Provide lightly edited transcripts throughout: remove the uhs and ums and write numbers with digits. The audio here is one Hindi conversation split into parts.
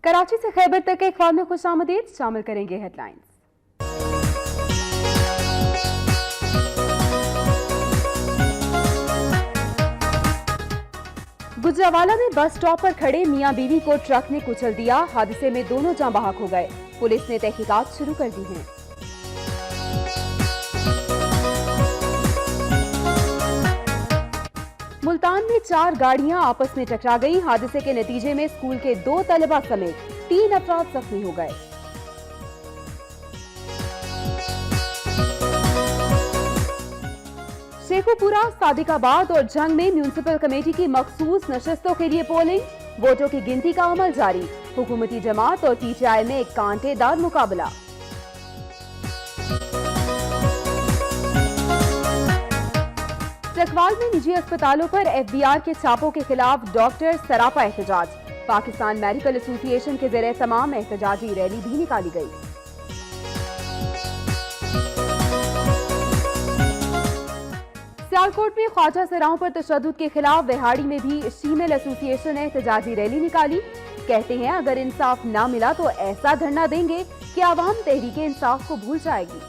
कराची से खैबर तक के अखबार में खुशामदीद। शामिल करेंगे हेडलाइंस। गुजरावाला में बस स्टॉप पर खड़े मियां बीवी को ट्रक ने कुचल दिया। हादसे में दोनों जाँ बहक हो गए। पुलिस ने तहकीकात शुरू कर दी है। मुल्तान में 4 गाड़ियां आपस में टकरा गई। हादसे के नतीजे में स्कूल के 2 तलबा समेत 3 अफराद जख्मी हो गए। शेखुपुरा, सादिकाबाद और जंग में म्यूनिसिपल कमेटी की मखसूस नशस्तों के लिए पोलिंग। वोटों की गिनती का अमल जारी। हुकूमती जमात और पीटीआई में एक कांटेदार मुकाबला। चकवाल में निजी अस्पतालों पर एफबीआर के छापों के खिलाफ डॉक्टर सरापा एहतजाज। पाकिस्तान मेडिकल एसोसिएशन के ज़रिए तमाम एहतजाजी रैली भी निकाली गई। सियालकोट में ख्वाजा सराओं पर तशद्दुद के खिलाफ विहाड़ी में भी शीमेल एसोसिएशन ने एहतजाजी रैली निकाली। कहते हैं अगर इंसाफ ना मिला तो ऐसा धरना देंगे कि आवाम तहरीक इंसाफ को भूल जाएगी।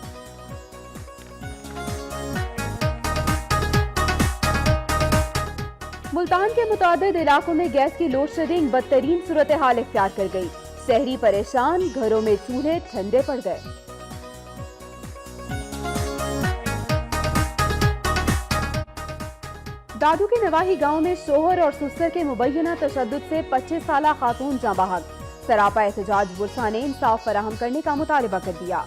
मुल्तान के मुतादिद इलाकों में गैस की लोड शेडिंग बदतरीन सूरत हाल इख्तियार कर गई। शहरी परेशान, घरों में चूल्हे ठंडे पड़ गए। दादू के नवाही गांव में शोहर और सुसर के मुबैना तशद्दुद से 25 साला खातून जाँ बहक। सरापा एहतजाज बुरसा ने इंसाफ फराहम करने का मुतालबा कर दिया।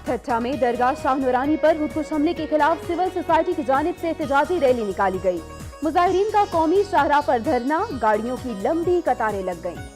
ठट्ठा में दरगाह शाह नूरानी पर खुदकुश हमले के खिलाफ सिविल सोसाइटी की जानिब से एहतजाजी रैली निकाली गई। मुजाहिरीन का कौमी शाहराह पर धरना, गाड़ियों की लंबी कतारें लग गईं।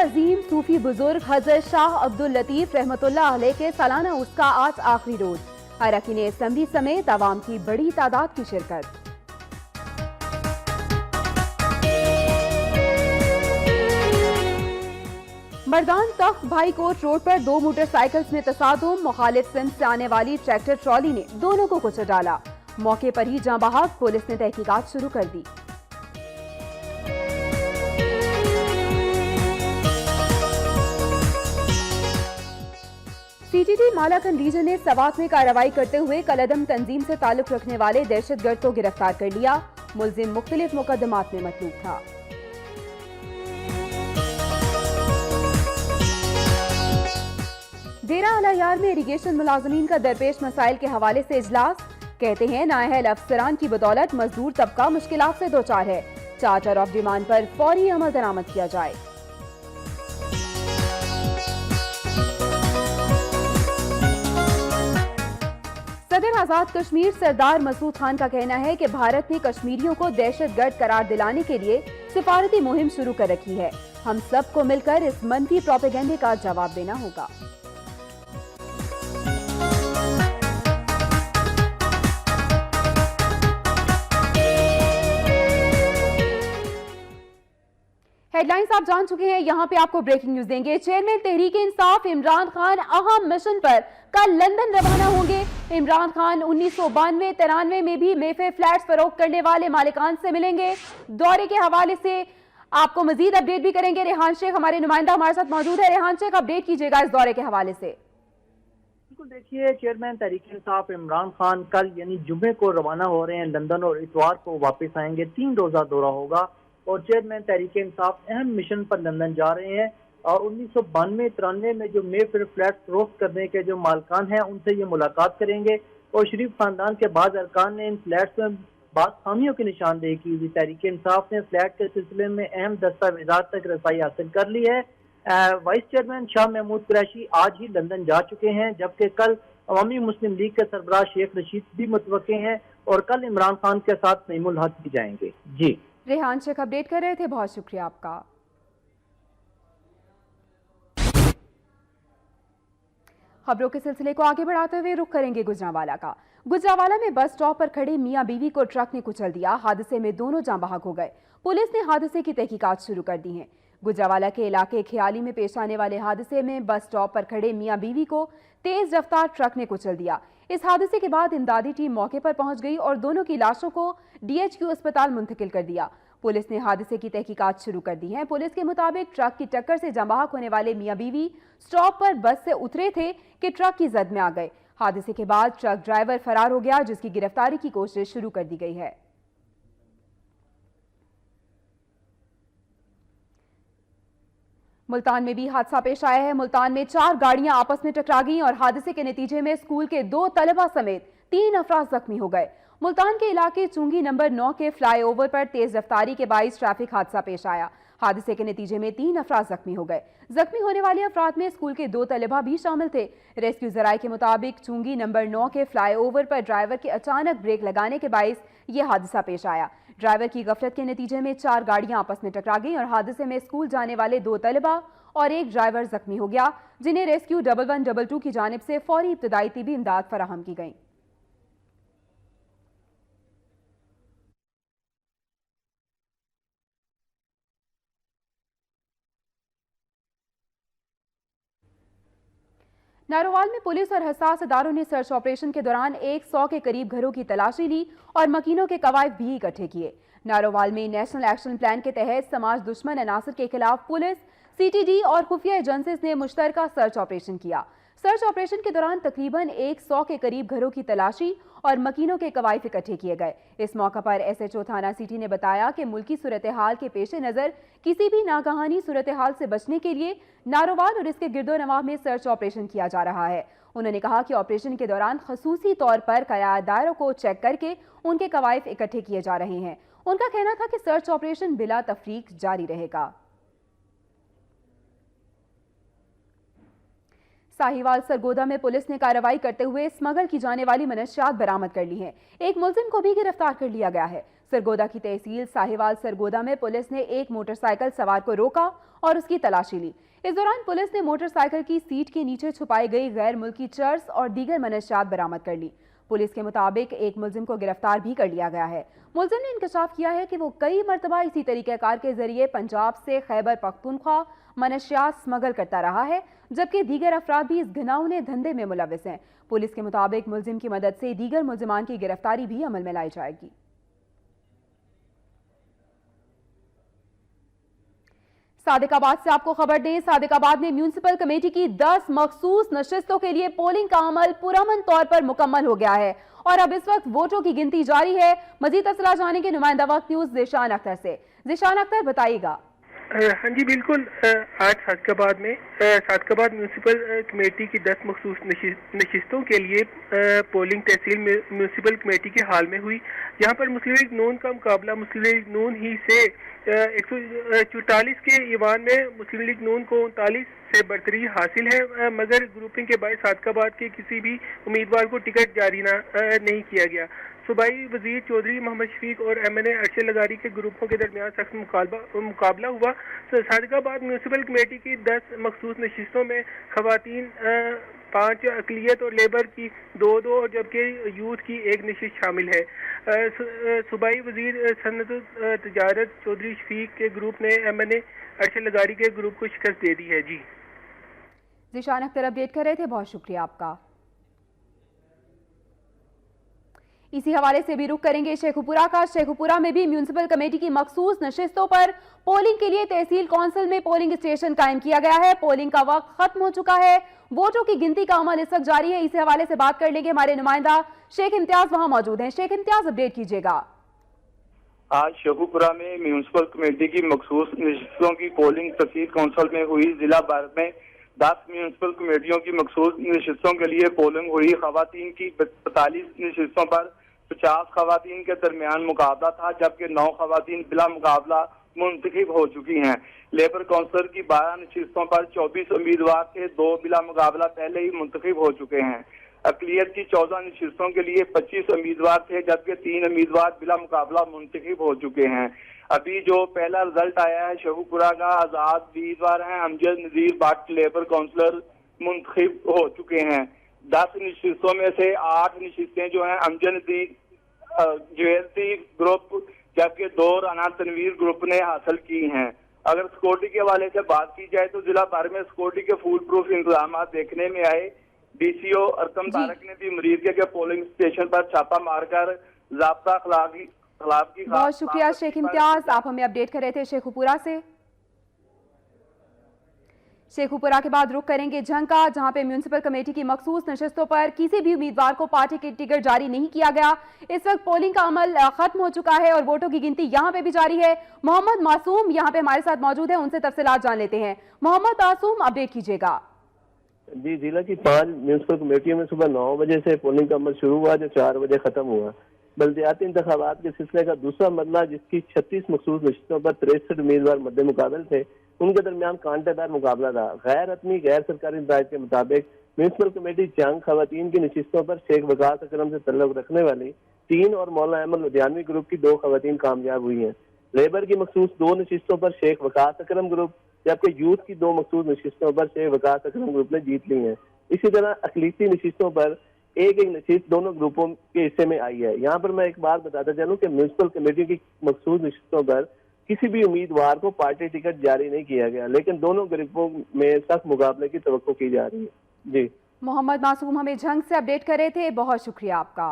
अजीम सूफी बुजुर्ग हजरत शाह अब्दुल लतीफ रहमतुल्लाह अलैह के सालाना उर्स का आज आखिरी रोज। अरकान असेंबली समेत आवाम की बड़ी तादाद की शिरकत। मर्दान तख्त भाई कोट रोड पर 2 मोटरसाइकिल्स में तसादुम। मुखालिफ सिंध से आने वाली ट्रैक्टर ट्रॉली ने दोनों को कुचल डाला। मौके पर ही जाँ बहक। पुलिस ने तहकीकात शुरू कर दी। सीटीटी मालाकन रीजन ने सवात में कार्रवाई करते हुए कलदम तंजीम से ताल्लुक रखने वाले दहशतगर्द को गिरफ्तार कर लिया। मुलजिम मुख्तलिफ मुकदमात में मतलूब था। डेरा आला यार में इरिगेशन मुलाजमीन का दरपेश मसाइल के हवाले से इजलास। कहते हैं नाअहल अफसरान की बदौलत मजदूर तबका मुश्किलात से दो चार है। चार्टर ऑफ डिमांड पर फौरी अमल दरामद किया जाए। सदर आजाद कश्मीर सरदार मसूद खान का कहना है कि भारत ने कश्मीरियों को दहशतगर्द करार दिलाने के लिए सिफारती मुहिम शुरू कर रखी है। हम सबको मिलकर इस मनफी प्रोपेगेंडे का जवाब देना होगा। हेडलाइंस आप जान चुके हैं। यहाँ पे आपको ब्रेकिंग न्यूज देंगे। चेयरमैन तहरीक इंसाफ इमरान खान अहम मिशन पर कल लंदन रवाना होंगे। इमरान खान 1992-93 में भी मेफेयर फ्लैट्स फरोख्त करने वाले मालिकान से मिलेंगे। दौरे के हवाले से आपको मजीद अपडेट भी करेंगे। रेहान शेख हमारे नुमाइंदा हमारे साथ मौजूद है। रेहान शेख, अपडेट कीजिएगा इस दौरे के हवाले से। बिल्कुल, देखिए, चेयरमैन तहरीक इंसाफ इमरान खान कल यानी जुमे को रवाना हो रहे हैं लंदन और इतवार को वापस आएंगे। 3 रोजा दौरा होगा और चेयरमैन तहरीक इंसाफ अहम मिशन पर लंदन जा रहे हैं और 1992-93 में जो मेफेयर फ्लैट फरोख्त करने के जो मालकान हैं उनसे ये मुलाकात करेंगे और शरीफ खानदान के बाद अरकान ने इन फ्लैट्स में बाद खामियों की निशानदेही की हुई। तहरीक इंसाफ ने फ्लैट के सिलसिले में अहम दस्तावेजात तक रसाई हासिल कर ली है। वाइस चेयरमैन शाह महमूद कुरैशी आज ही लंदन जा चुके हैं, जबकि कल अवामी मुस्लिम लीग के सरबराह शेख रशीद भी मुतवक्के हैं और कल इमरान खान के साथ नईमुल हक भी जाएंगे। जी, रेहान शेख अपडेट कर रहे थे, बहुत शुक्रिया आपका। खबरों के सिलसिले को आगे बढ़ाते हुए रुख करेंगे गुजरांवाला का। गुजरांवाला में बस स्टॉप पर खड़े मियां बीवी को ट्रक ने कुचल दिया। हादसे में दोनों जाँ बहक हो गए। पुलिस ने हादसे की तहकीकात शुरू कर दी है। गुजरांवाला के इलाके ख्याली में पेश आने वाले हादसे में बस स्टॉप पर खड़े मियां बीवी को तेज रफ्तार ट्रक ने कुचल दिया। इस हादसे के बाद इमदादी टीम मौके पर पहुंच गई और दोनों की लाशों को DHQ अस्पताल मुंतकिल कर दिया। पुलिस ने हादसे की तहकीकात शुरू कर दी है। पुलिस के मुताबिक ट्रक की टक्कर से जाँ बहक होने वाले मियां बीवी स्टॉप पर बस से उतरे थे कि ट्रक की जद में आ गए। हादसे के बाद ट्रक ड्राइवर फरार हो गया, जिसकी गिरफ्तारी की कोशिश शुरू कर दी गई है। मुल्तान में भी हादसा पेश आया है। मुल्तान में 4 गाड़ियां आपस में टकरा गईं और हादसे के नतीजे में स्कूल के 2 तलबा समेत 3 अफराद जख्मी हो गए। मुल्तान के इलाके चुंगी नंबर 9 के फ्लाईओवर पर तेज रफ्तारी के बाइस ट्रैफिक हादसा पेश आया। हादसे के नतीजे में 3 अफराद जख्मी हो गए। जख्मी होने वाले अफराद में स्कूल के 2 तलबा भी शामिल थे। रेस्क्यू जराये के मुताबिक चुंगी नंबर 9 के फ्लाईओवर पर ड्राइवर के अचानक ब्रेक लगाने के बाइस यह हादसा पेश आया। ड्राइवर की गफलत के नतीजे में 4 गाड़ियां आपस में टकरा गईं और हादसे में स्कूल जाने वाले 2 तलबा और 1 ड्राइवर जख्मी हो गया, जिन्हें रेस्क्यू 1122 की जानिब से फौरी इब्तदाई तिबी इमदाद फराहम की गई। नारोवाल में पुलिस और हसास इदारों ने सर्च ऑपरेशन के दौरान 100 के करीब घरों की तलाशी ली और मकीनों के कवायद भी इकट्ठे किए। नारोवाल में नेशनल एक्शन प्लान के तहत समाज दुश्मन अनासर के खिलाफ पुलिस, CTD और खुफिया एजेंसीज ने मुश्तरका सर्च ऑपरेशन किया। सर्च ऑपरेशन के दौरान तकरीबन 100 के करीब घरों की तलाशी और मकीनों के कवायद इकट्ठे किए गए। इस मौका पर SHO थाना सिटी ने बताया कि मुल्की सूरत हाल के पेश नज़र किसी भी नागहानी सूरत हाल से बचने के लिए नारोवाल और इसके गिरदो नवाह में सर्च ऑपरेशन किया जा रहा है। उन्होंने कहा कि ऑपरेशन के दौरान खसूसी तौर पर किराएदारों को चेक करके उनके कवायद इकट्ठे किए जा रहे हैं। उनका कहना था कि सर्च ऑपरेशन बिला तफरीक जारी रहेगा। साहिवाल सरगोदा में पुलिस ने कार्रवाई करते हुए स्मगल की जाने वाली मनशियात बरामद कर ली हैं। एक मुलजिम को भी गिरफ्तार कर लिया गया है। सरगोदा की तहसील साहिवाल सरगोदा में पुलिस ने एक मोटरसाइकिल सवार को रोका और उसकी तलाशी ली। इस दौरान पुलिस ने मोटरसाइकिल की सीट के नीचे छुपाई गई गैर मुल्की चर्स और दीगर मनशियात बरामद कर ली। पुलिस के मुताबिक एक मुलजिम को गिरफ्तार भी कर लिया गया है। मुलजिम ने इंकशाफ किया है कि वो कई मरतबा इसी तरीक़ेकार के जरिए पंजाब से खैबर पख्तूनख्वा मनशियात स्मगल करता रहा है, जबकि दीगर अफराद भी इस घिनौने धंधे में मुलविस हैं। पुलिस के मुताबिक मुलजिम की मदद से दीगर मुलजिमान की गिरफ्तारी भी अमल में लाई जाएगी। सादिकाबाद से आपको खबर दें, सादिकाबाद में म्यूनिसिपल कमेटी की 10 मखसूस नशिस्तों के लिए पोलिंग का अमल पुरअमन तौर पर मुकम्मल हो गया है और अब इस वक्त वोटों की गिनती जारी है। मजीद तफसीलात जानेंगे नुमाइंदा वक्त न्यूज ज़ीशान अख्तर से। ज़ीशान अख्तर, बताइएगा। हाँ जी बिल्कुल। आज सादिकाबाद म्यूनिसिपल कमेटी की 10 मखसूस नशिस्तों के लिए पोलिंग तहसील म्यूनिसिपल कमेटी के हाल में हुई। यहाँ पर मुस्लिम लीग नून का मुकाबला मुस्लिम लीग नून ही से 144 के ईवान में मुस्लिम लीग नून को 39 से बरतरी हासिल है, मगर ग्रुपिंग के बाद सादिकाबाद के किसी भी उम्मीदवार को टिकट जारी नहीं किया गया। सूबाई वजीर चौधरी मोहम्मद शफीक और MNA अरशद लगारी के ग्रुपों के दरमियान सख्त मुकाबला हुआ। सादिकाबाद म्यूनिसिपल कमेटी की 10 मखसूस नशिस्तों में खवातीन 5, अकलियत और लेबर की 2-2 और जबकि यूथ की 1 नशिस्त शामिल है। सूबाई वजीर सनअत तजारत चौधरी शफीक के ग्रुप ने MNA अरशद लगारी के ग्रुप को शिकस्त दे दी है। जी ज़ीशान अख्तर अपडेट कर रहे थे, बहुत शुक्रिया आपका। इसी हवाले से भी रुख करेंगे शेखुपुरा का। शेखुपुरा में भी म्यूनिसिपल कमेटी की मखसूस नशिस्तों पर पोलिंग के लिए तहसील कौंसिल में पोलिंग स्टेशन कायम किया गया है। पोलिंग का वक्त खत्म हो चुका है, वोटों की गिनती का अमल इस वक्त जारी है। इसी हवाले से बात कर लेंगे, हमारे नुमाइंदा शेख इम्तियाज वहां मौजूद हैं। शेख इम्तियाज, अपडेट कीजिएगा। आज शेखुपुरा में म्यूनिसिपल कमेटी की मखसूस नशिस्तों की पोलिंग तहसील कौंसिल में हुई। जिला भर में 10 म्यूनिसिपल कमेटियों की मखसूस नशिस्तों के लिए पोलिंग हुई। खवातीन की 45 नशिस्तों पर 50 खवातीन के दरमियान मुकाबला था, जबकि 9 खवातीन बिला मुकाबला मुंतखब हो चुकी हैं। लेबर काउंसिल की 12 नशिस्तों पर 24 उम्मीदवार थे, 2 बिला मुकाबला पहले ही मुंतखब हो चुके हैं। अकलियत की 14 नशिस्तों के लिए 25 उम्मीदवार थे, जबकि 3 उम्मीदवार बिला मुकाबला मुंतखब हो चुके हैं। अभी जो पहला रिजल्ट आया है शेखुपुरा का, आजाद उम्मीदवार हैं अमजद नजीर भट्ट लेबर काउंसिलर मुंतखब हो चुके हैं। 10 नशिस्तों में से 8 नशिस्तें जो हैं अमजद ज्वेलरी ग्रुप जबकि 2 राना तनवीर ग्रुप ने हासिल की हैं। अगर सिक्योरिटी के हवाले से बात की जाए तो जिला भर में सिक्योरिटी के फुल प्रूफ इंतजाम देखने में आए। DCO अरकम तारक ने भी मरीज के पोलिंग स्टेशन पर छापा मारकर ज़ाब्ता खिलाफ की बहुत शुक्रिया शेख इम्तियाज, आप हमें अपडेट कर रहे थे शेखुपुरा से। शेखुपुरा के बाद रुख करेंगे जंग का, जहां पे म्यूनिसिपल कमेटी की मखसूस नशिस्तों पर किसी भी उम्मीदवार को पार्टी की टिकट जारी नहीं किया गया। इस वक्त पोलिंग का अमल खत्म हो चुका है और वोटों की गिनती यहां पे भी जारी है। मोहम्मद मासूम यहां पे हमारे साथ मौजूद है, उनसे तफसीलात जान लेते हैं। मोहम्मद मासूम, अपडेट कीजिएगा। जी, जिला की 5 म्यूनिसिपल कमेटियों में सुबह 9 बजे से पोलिंग का अमल शुरू हुआ जो 4 बजे खत्म हुआ। बल्दियाती इंतखाबात के सिलसिले का दूसरा मरला, जिसकी 36 मखसूस नशिस्तों पर 63 उम्मीदवार मद्दे मुकाबल थे, उनके दरमियान कांटेदार मुकाबला था। गैर रत्मी गैर सरकारी हिदायत के मुताबिक म्यूनिसिपल कमेटी जंग खवातीन की नशिस्तों पर शेख वकास अकरम से तल्लुक रखने वाली 3 और मौलाना अहमद लुधियानवी ग्रुप की 2 खवातीन कामयाब हुई हैं। लेबर की मखसूस 2 नशिस्तों पर शेख वकास अकरम ग्रुप जबकि यूथ की 2 मखसूस नशिस्तों पर शेख वकास अकरम ग्रुप ने जीत ली हैं। इसी तरह अकलीती नशिस्तों पर एक नशिस्त दोनों ग्रुपों के हिस्से में आई है। यहाँ पर मैं एक बात बताता चलूँ कि म्यूनिसिपल कमेटी की मखसूस नशिस्तों पर किसी भी उम्मीदवार को पार्टी टिकट जारी नहीं किया गया, लेकिन दोनों ग्रुपों में सख्त मुकाबले की तवक्को की जा रही है। जी, मोहम्मद मासूम हमें जंग से अपडेट कर रहे थे, बहुत शुक्रिया आपका।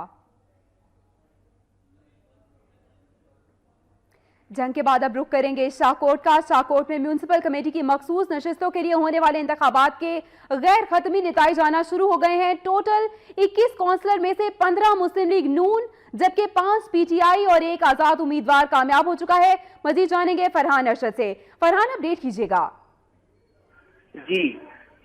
जंग के बाद अब रुख करेंगे शाहकोट का। शाहकोट में म्यूनिसिपल कमेटी की मखसूस नशिस्तों के लिए होने वाले इंतखाबात के गैर खत्मी नताइज आना शुरू हो गए हैं। टोटल 21 काउंसलर में से 15 मुस्लिम लीग नून जबकि 5 PTI और 1 आजाद उम्मीदवार कामयाब हो चुका है। मजीद जानेंगे फरहान अरशद से। फरहान, अपडेट कीजिएगा। जी,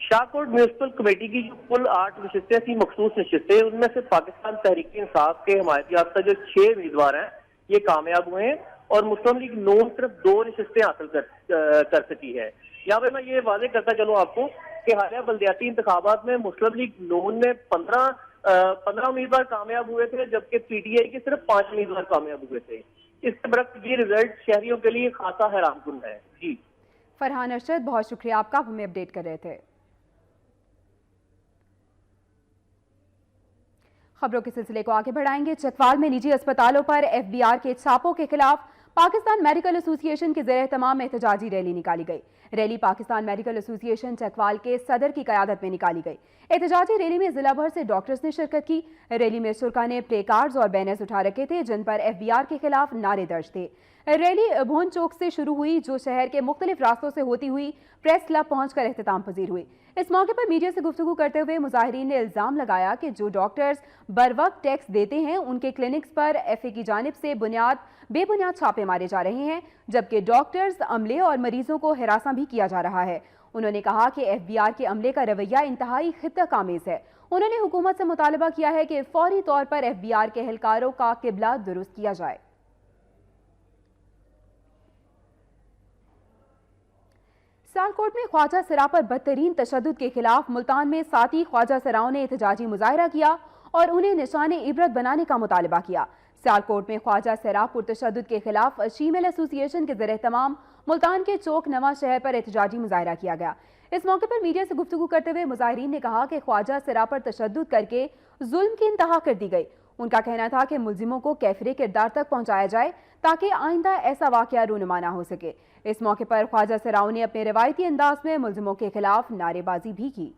शाहकोट म्यूनिसिपल कमेटी की जो कुल 8 नशिस्तें थी मखसूस नशिस्तें, उनमें से पाकिस्तान तहरीक इंसाफ के हमायती याफ्ता जो 6 उम्मीदवार हैं ये कामयाब हुए हैं और मुस्लिम लीग नून सिर्फ 2 नशिस्तें हासिल कर सकी है। यहाँ पे मैं ये वाजे करता चलूँ आपको कि हालिया बल्दियाती इंतखाबात में मुस्लिम लीग नून में 15 उम्मीदवार कामयाब हुए थे जबकि PTI के सिर्फ 5 उम्मीदवार कामयाब हुए थे। इसके बरक्स ये रिजल्ट शहरियों के लिए खासा हैरानकुन है। जी, फरहान अरशद, बहुत शुक्रिया आपका, आप हमें अपडेट कर रहे थे। खबरों के सिलसिले को आगे बढ़ाएंगे। चकवाल में निजी अस्पतालों पर FBR के छापों के खिलाफ पाकिस्तान मेडिकल एसोसिएशन के ज़ेर-ए-तमाम में एहतजाजी रैली निकाली गई। Rally Pakistan medical association Chakwal के सदर की क़यादत में निकाली गई। एहतजाजी रैली में जिला भर से डॉक्टर्स ने शिरकत की। रैली में शुरका ने प्ले कार्ड्स और बैनर्स उठा रखे थे जिन पर FBR के खिलाफ नारे दर्ज थे। रैली भोन चौक से शुरू हुई जो शहर के मुख्तलिफ रास्तों से होती हुई प्रेस क्लब पहुंचकर एख्तिताम पजीर हुई। इस मौके पर मीडिया से गुफ्तगू करते हुए मुजाहिरीन ने इल्जाम लगाया कि जो डॉक्टर्स बर वक्त टैक्स देते हैं उनके क्लिनिक्स पर FA की जानिब से बेबुनियाद छापे मारे जा रहे हैं जबकि डॉक्टर्स, अमले और मरीजों को हिरासा भी किया जा रहा है। उन्होंने कहा कि FBR के अमले का रवैया इंतहाई खित्तकामेज़ है। उन्होंने हुकूमत से मुतालबा किया है कि फौरी तौर पर FBR के एहलकारों का किबला दुरुस्त किया जाए। सियालकोट में ख्वाजा सरा पर बदतरीन तशद्दुद के खिलाफ मुल्तान में साथी ख्वाजा सराओं ने एहतजाजी मुजाहरा किया और उन्हें निशाने इबरत बनाने का मुतालबा किया। सियालकोट में ख्वाजा सरा पुरतशद्दुद के खिलाफ शीमेल एसोसिएशन के ज़ेर-ए-तमाम मुल्तान के चौक नवा शहर पर एहतजाजी मुजाहरा किया गया। इस मौके पर मीडिया से गुफ्तगू करते हुए मुजाहिरीन ने कहा कि ख्वाजा सरा पर तशद्दुद करके जुल्म की इंतहा कर दी गई। उनका कहना था कि मुल्जिमों को कैफरे किरदार तक पहुंचाया जाए ताकि आइंदा ऐसा वाकया रूनुमा ना हो सके। इस मौके पर ख्वाजा सराओं ने अपने रवायती अंदाज में मुल्जिमों के खिलाफ नारेबाजी भी की।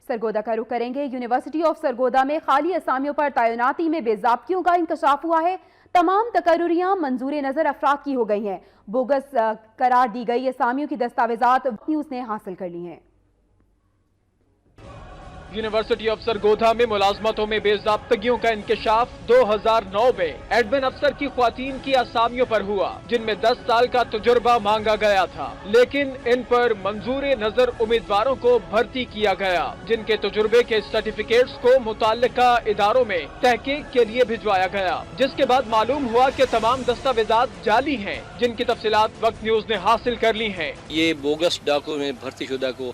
सरगोदा का रुख करेंगे। यूनिवर्सिटी ऑफ सरगोदा में खाली असामियों पर तैनाती में बेज़ाब्तियों का इंकशाफ हुआ है। तमाम तकर्रुरियां मंजूर नजर अफराद की हो गई हैं। बोगस करार दी गई असामियों की दस्तावेजात न्यूज़ ने हासिल कर ली हैं। यूनिवर्सिटी ऑफ सरगोधा में मुलाजमतों में बेज़ाब्तगियों का इंकशाफ 2009 में एडमिन अफसर की ख्वातीन की असामियों पर हुआ जिनमें 10 साल का तजुर्बा मांगा गया था, लेकिन इन पर मंजूर नजर उम्मीदवारों को भर्ती किया गया जिनके तजुर्बे के सर्टिफिकेट्स को मुताल्लिका इदारों में तहकीक के लिए भिजवाया गया, जिसके बाद मालूम हुआ कि तमाम दस्तावेजात जाली हैं जिनकी तफसीलात वक्त न्यूज ने हासिल कर ली हैं। ये बोगस डाकू में भर्ती शुदा को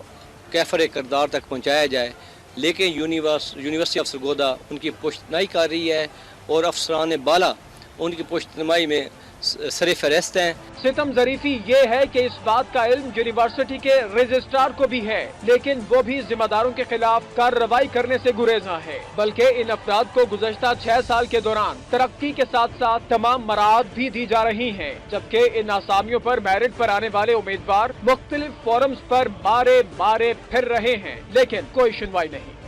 कैफरे किरदार तक पहुँचाया जाए, लेकिन यूनिवर्सिटी ऑफ सरगोदा उनकी पुश्तनाई कर रही है और अफसरान बाला उनकी पुश्तनाई में सरे फहरिस्त हैं। सितम ज़रीफी ये है कि इस बात का इल्म यूनिवर्सिटी के रजिस्ट्रार को भी है, लेकिन वो भी जिम्मेदारों के खिलाफ कार्रवाई करने से गुरेजा है, बल्कि इन अफराद को गुज़श्ता 6 साल के दौरान तरक्की के साथ साथ तमाम मराहत भी दी जा रही हैं, जबकि इन आसामियों पर मेरिट पर आने वाले उम्मीदवार मुख्तलिफ फोरम्स पर मारे मारे फिर रहे हैं, लेकिन कोई सुनवाई नहीं।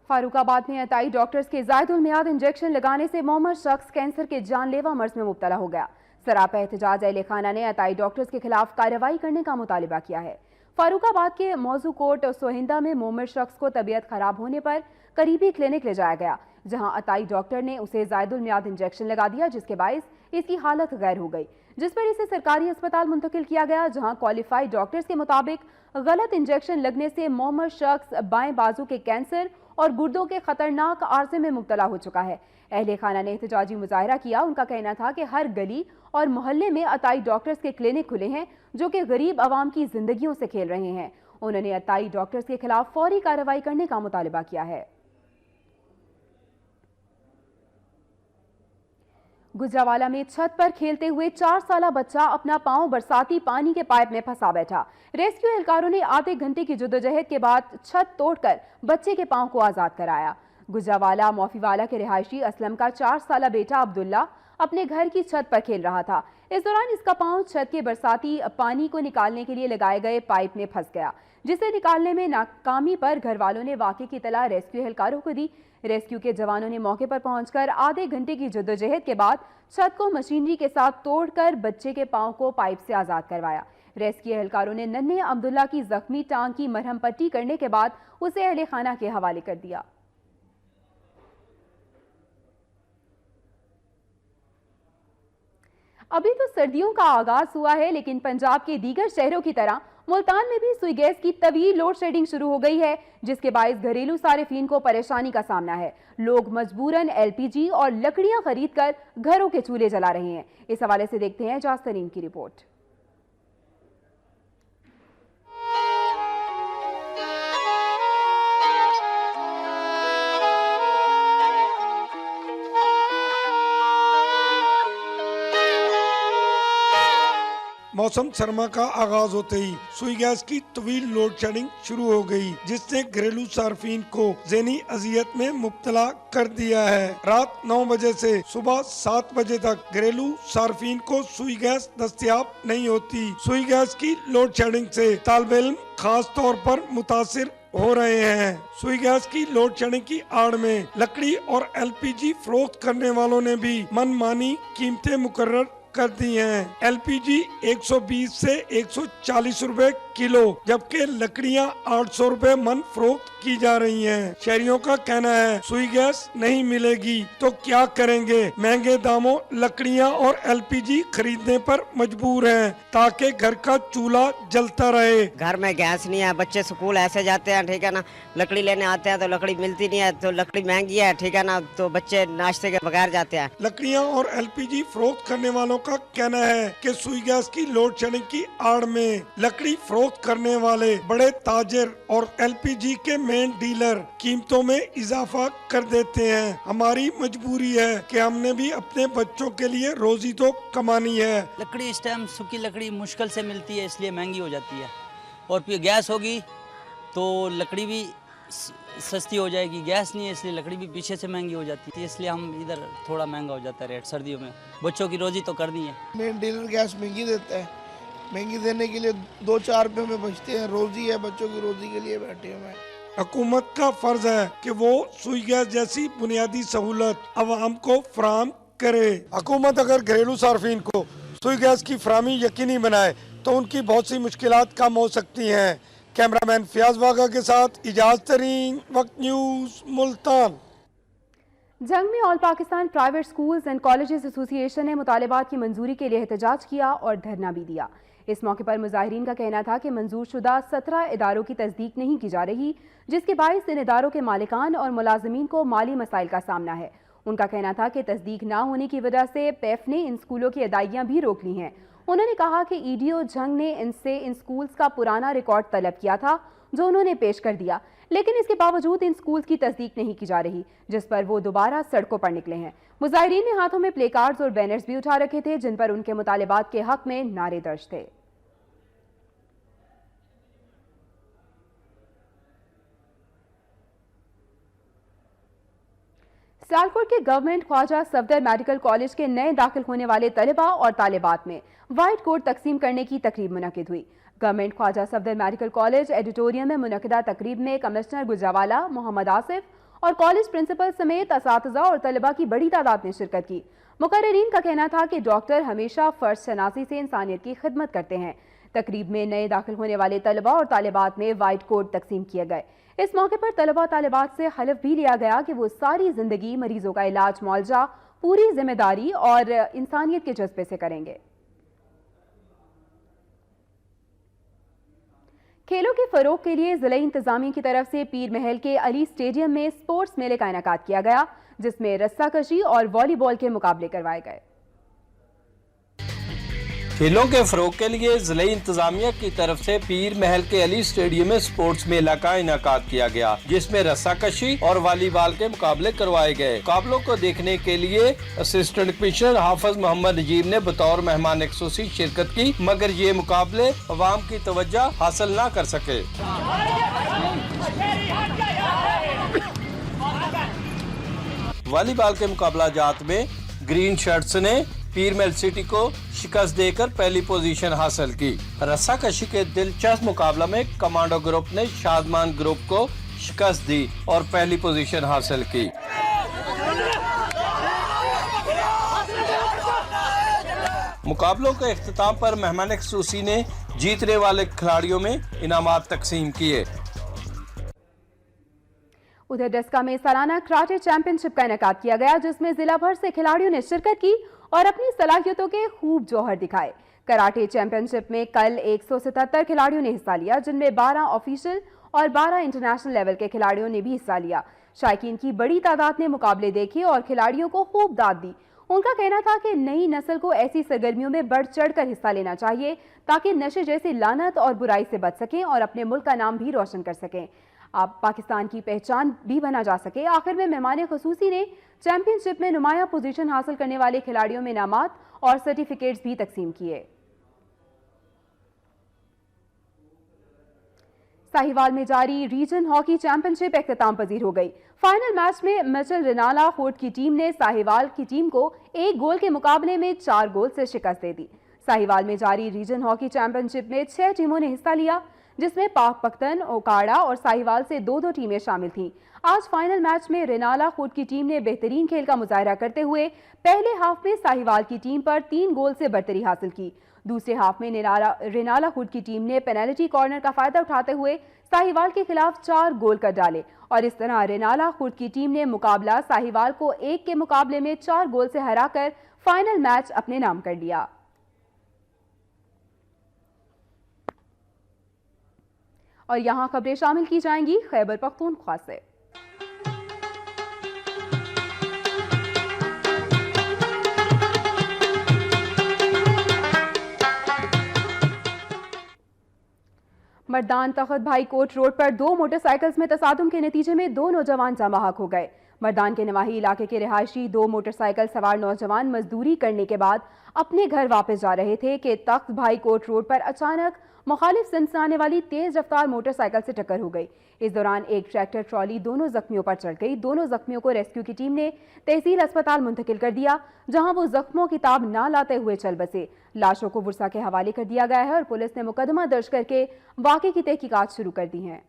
फारूकाबाद में अताई डॉक्टर्स के जायदुल मियाद इंजेक्शन लगाने से मोहम्मद शख्स कैंसर के जानलेवा मर्ज में मुब्तला हो गया। सरापा एहतजाज अहले खाना ने अताई डॉक्टर्स के खिलाफ कार्रवाई करने का मुतालिबा किया है। फारूकाबाद के मौजू कोट सोहिंदा में मोहम्मद शख्स को तबीयत खराब होने पर करीबी क्लिनिक ले जाया गया, जहां अताई डॉक्टर ने उसे जायदुल मियाद इंजेक्शन लगा दिया, जिसके बायस इसकी हालत गैर हो गई, जिस पर इसे सरकारी अस्पताल मुंतकिल किया गया, जहां क्वालिफाइड डॉक्टर्स के मुताबिक गलत इंजेक्शन लगने से मोहम्मद शख्स बाएं बाजू के कैंसर और गुर्दों के खतरनाक आर्जे में मुब्तला हो चुका है। अहले खाना ने एहतजाजी मुजाहरा किया। उनका कहना था कि हर गली और मोहल्ले में अताई डॉक्टर्स के क्लिनिक खुले हैं, जो कि गरीब आवाम की जिंदगियों से खेल रहे हैं। उन्होंने अताई डॉक्टर्स के खिलाफ फौरी कार्रवाई करने का मुतालिबा किया है। गुजरावाला में छत पर खेलते हुए 4 साला बच्चा अपना पांव बरसाती पानी के पाइप में फंसा बैठा। रेस्क्यू एहलकारों ने आधे घंटे की जद्दोजहद के बाद छत तोड़कर बच्चे के पांव को आजाद कराया। गुजरावाला मौफीवाला के रिहायशी असलम का 4 साला बेटा अब्दुल्ला अपने घर की छत पर खेल रहा था। इस दौरान इसका पांव छत के बरसाती पानी को निकालने के लिए लगाए गए पाइप में फंस गया, जिसे निकालने में नाकामी पर घर वालों ने वाकई की इत्तला रेस्क्यू एहलकारों को दी। रेस्क्यू के जवानों ने मौके पर पहुंचकर आधे घंटे की जद्दोजहद के बाद छत को मशीनरी के साथ तोड़कर बच्चे के पांव को पाइप से आजाद करवाया। रेस्क्यू एहलकारों ने नन्हे अब्दुल्ला की जख्मी टांग की मरहम पट्टी करने के बाद उसे अहले खाना के हवाले कर दिया। अभी तो सर्दियों का आगाज हुआ है, लेकिन पंजाब के दीगर शहरों की तरह मुल्तान में भी सुई गैस की तवील लोड शेडिंग शुरू हो गई है, जिसके बायस घरेलू सारिफीन को परेशानी का सामना है। लोग मजबूरन एलपीजी और लकड़ियां खरीदकर घरों के चूल्हे जला रहे हैं। इस हवाले से देखते हैं जास्तरीन की रिपोर्ट। मौसम सरमा का आगाज होते ही सुई गैस की तवील लोड शेडिंग शुरू हो गई, जिसने घरेलू सार्फिन को ज़हनी अजियत में मुब्तला कर दिया है। रात 9 बजे से सुबह 7 बजे तक घरेलू सार्फिन को सुई गैस दस्तयाब नहीं होती। सुई गैस की लोड शेडिंग से तालिब इल्म खास तौर पर मुतासिर हो रहे हैं। सुई गैस की लोड शेडिंग की आड़ में लकड़ी और एलपीजी फरोख्त करने वालों ने भी मनमानी कीमतें मुकर्रर कर दी हैं। एलपीजी 120 से 140 रुपए किलो, जबकि लकड़ियां 800 रुपए मन फरोख्त की जा रही हैं। शहरियों का कहना है सुई गैस नहीं मिलेगी तो क्या करेंगे, महंगे दामों लकड़ियां और एलपीजी खरीदने पर मजबूर हैं ताकि घर का चूल्हा जलता रहे। घर में गैस नहीं है, बच्चे स्कूल ऐसे जाते हैं, ठीक है ना, लकड़ी लेने आते हैं तो लकड़ी मिलती नहीं है, तो लकड़ी महंगी है, ठीक है ना, तो बच्चे नाश्ते के बगैर जाते हैं। लकड़ियां और एलपीजी फरोख्त करने वालों का कहना है कि सुई गैस की लोड शेडिंग की आड़ में लकड़ी फरोख्त करने वाले बड़े ताजिर और एलपीजी के मेन डीलर कीमतों में इजाफा कर देते हैं। हमारी मजबूरी है कि हमने भी अपने बच्चों के लिए रोजी तो कमानी है। लकड़ी इस टाइम सूखी लकड़ी मुश्किल से मिलती है, इसलिए महंगी हो जाती है, और फिर गैस होगी तो लकड़ी भी सस्ती हो जाएगी। गैस नहीं है इसलिए लकड़ी भी पीछे से महंगी हो जाती है, इसलिए हम इधर थोड़ा महंगा हो जाता है रेट सर्दियों में। बच्चों की रोजी तो करनी है। मेन डीलर गैस महंगी देता है, महंगी देने के लिए 2-4 रुपये में बचते हैं, रोजी है, बच्चों की रोजी के लिए बैठे हुए हैं। हुकूमत का फर्ज है कि वो सुई गैस जैसी बुनियादी सहूलत अवाम को फराहम करे। हुकूमत अगर घरेलू सार्फिन को सुई गैस की फराहमी यकीनी बनाए तो उनकी बहुत सी मुश्किलात कम हो सकती हैं। कैमरामैन फियाज वागा के साथ इजाज तरीन, वक्त न्यूज़, मुल्तान। जंग में all Pakistan private schools and colleges association ने मुतालिबात की मंजूरी के लिए एहतजाज किया और धरना भी दिया। इस मौके पर मुजाहिरीन का कहना था कि मंजूर शुदा 17 इदारों की तस्दीक नहीं की जा रही, जिसके बायस इन इदारों के मालिकान और मुलाजमीन को माली मसाइल का सामना है। उनका कहना था कि तस्दीक ना होने की वजह से पैफ ने इन स्कूलों की अदाइयाँ भी रोक ली हैं। उन्होंने कहा कि ईडीओ जंग ने इनसे इन स्कूल्स का पुराना रिकॉर्ड तलब किया था। जो उन्होंने पेश कर दिया, लेकिन इसके बावजूद इन स्कूल्स की तस्दीक नहीं की जा रही, जिस पर वो दोबारा सड़कों पर निकले हैं। मुजाहिरीन ने हाथों में प्ले कार्ड्स और बैनर्स भी उठा रखे थे, जिन पर उनके मुतालिबात के हक में नारे दर्ज थे। सियालकोट के government Khwaja Safdar medical college के नए दाखिल होने वाले तलबा और तालिबात में व्हाइट कोट तकसीम करने की तकरीब मुनक्किद हुई। Government Khwaja Safdar medical college auditorium में मुनक्किदा तकरीब में कमिश्नर गुजरावाला, मोहम्मद आसिफ और कॉलेज प्रिंसिपल समेत असातिज़ा और तलबा की बड़ी तादाद ने शिरकत की। मुकर्रिरीन का कहना था कि डॉक्टर हमेशा फर्ज शनासी से इंसानियत की खिदमत करते हैं। तकरीब में नए दाखिल होने वाले तलबा और तालिबात में व्हाइट कोट तकसीम किए गए। इस मौके पर तलबा तालिबात से हलफ भी लिया गया कि वो सारी जिंदगी मरीजों का इलाज मुआवजा पूरी जिम्मेदारी और इंसानियत के जज्बे से करेंगे। खेलों के फरोग के लिए जिला इंतजामिया की तरफ से पीर महल के अली स्टेडियम में स्पोर्ट्स मेले का इनेकाद किया गया, जिसमें रस्साकशी और वॉलीबॉल के मुकाबले करवाए गए। खेलों के फरोग के लिए जिले इंतजामिया की तरफ से पीर महल के अली स्टेडियम में स्पोर्ट्स मेला का इनेकाद किया गया, जिसमें रस्साकशी और वॉलीबॉल के मुकाबले करवाए गए। मुकाबलों को देखने के लिए असिस्टेंट कमिश्नर हाफिज मोहम्मद नजीर ने बतौर मेहमान खुसूसी शिरकत की, मगर ये मुकाबले अवाम की तवज्जो हासिल न कर सके। वॉलीबॉल के मुकाबला जात में ग्रीन शर्ट्स ने पीर महल सिटी को शिकस्त देकर पहली पोजीशन हासिल की। रस्साकशी के दिलचस्प मुकाबला में कमांडो ग्रुप ने शादमान ग्रुप को शिकस्त दी और पहली पोजीशन हासिल की। मुकाबलों के इख्तिताम पर मेहमान खुसूसी ने जीतने वाले खिलाड़ियों में इनामात तकसीम किए। उधर डस्का में सालाना कराटे चैंपियनशिप का इनेकाद किया गया, जिसमें जिला भर से खिलाड़ियों ने शिरकत की और अपनी सलाहियतों के खूब जौहर दिखाए। कराटे चैंपियनशिप में कल 177 खिलाड़ियों ने हिस्सा लिया, जिनमें 12 ऑफिशियल और 12 इंटरनेशनल लेवल के खिलाड़ियों ने भी हिस्सा लिया। शायकीन की बड़ी तादाद ने मुकाबले देखे और खिलाड़ियों को खूब दाद दी। उनका कहना था कि नई नस्ल को ऐसी सरगर्मियों में बढ़ चढ़कर हिस्सा लेना चाहिए ताकि नशे जैसी लानत और बुराई से बच सकें और अपने मुल्क का नाम भी रोशन कर सकें, आप पाकिस्तान की पहचान भी बना जा सके। आखिर में मेहमान खुसूसी ने चैंपियनशिप में नुमाया पोजीशन हासिल करने वाले खिलाड़ियों में इनामात और सर्टिफिकेट्स भी तकसीम किए। साहिवाल में जारी रीजन हॉकी चैंपियनशिप इख्तिताम पजीर हो गई। फाइनल मैच में मिचेल रेनाला फोर्ट की टीम ने साहिवाल की टीम को 1 गोल के मुकाबले में 4 गोल से शिकस्त दे दी। साहिवाल में जारी रीजन हॉकी चैंपियनशिप में 6 टीमों ने हिस्सा लिया, जिसमें पाक पख्तन, ओकाड़ा और साहिवाल से 2-2 टीमें शामिल थीं। आज फाइनल मैच में रेनाला खुद की टीम ने बेहतरीन खेल का मुजाहरा करते हुए पहले हाफ में साहिवाल की टीम पर 3 गोल से बढ़तरी हासिल की। दूसरे हाफ में रेनाला खुद की टीम ने पेनल्टी कॉर्नर का फायदा उठाते हुए साहिवाल के खिलाफ 4 गोल कर डाले और इस तरह रेनाला खुद की टीम ने मुकाबला साहिवाल को 1 के मुकाबले में 4 गोल से हराकर फाइनल मैच अपने नाम कर लिया। और यहां खबरें शामिल की जाएंगी खैबर पख्तूनख्वा से। मर्दान तख्त भाई कोट रोड पर 2 मोटरसाइकिल्स में तसादुम के नतीजे में 2 नौजवान जाँ बहक हो गए। मर्दान के नवाही इलाके के रिहायशी 2 मोटरसाइकिल सवार नौजवान मजदूरी करने के बाद अपने घर वापस जा रहे थे कि तख्त भाई कोट रोड पर अचानक मुखालिफ सिंध से आने वाली तेज रफ्तार मोटरसाइकिल से टक्कर हो गई। इस दौरान एक ट्रैक्टर ट्रॉली दोनों जख्मियों पर चढ़ गई। दोनों जख्मियों को रेस्क्यू की टीम ने तहसील अस्पताल मुंतकिल कर दिया, जहां वो जख्मों की ताब ना लाते हुए चल बसे। लाशों को बुरसा के हवाले कर दिया गया है और पुलिस ने मुकदमा दर्ज करके वाक़े की तहकीकात शुरू कर दी हैं।